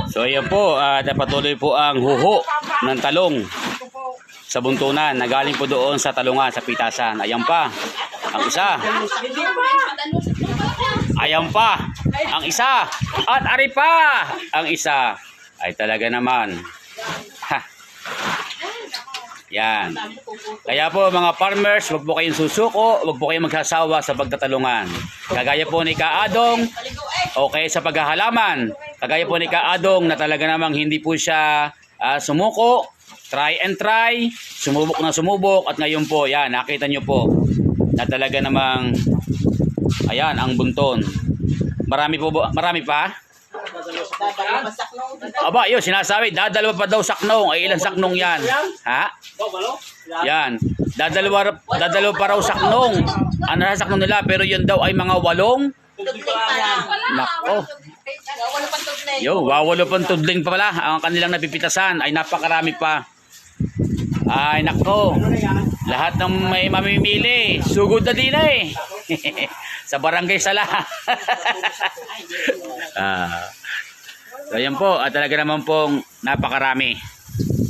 So ayan po, napatuloy po ang huho ng talong sa buntunan na galing po doon sa talungan, sa pitasan. Ayan pa, ang isa. Ayan pa, ang isa. At ari pa, ang isa. Ay talaga naman. Ha. Yan. Kaya po mga farmers, wag po kayong susuko, wag po kayong magsasawa sa pagtatalungan. Kagaya po ni Kaadong, okay sa paghahalaman. Kagaya po ni Kaadong na talaga namang hindi po siya sumuko, try and try, sumubok na sumubok, at ngayon po, yan, nakita nyo po na talaga namang, ayan, ang bunton. Marami pa? Aba, yun, sinasabi, dadalawa pa daw saknong. Ay, ilang saknong yan? Ha? Yan. Dadalawa pa raw saknong. Ano sa saknong nila? Pero yun daw ay mga 8. Nako. Yo, wawalo pang tudling pa pala. Ang kanilang napipitasan ay napakarami pa. Ay, nako. Lahat ng may mamimili, sugod na din eh. Sa barangay Sala. So, ayan po, at talaga naman pong napakarami.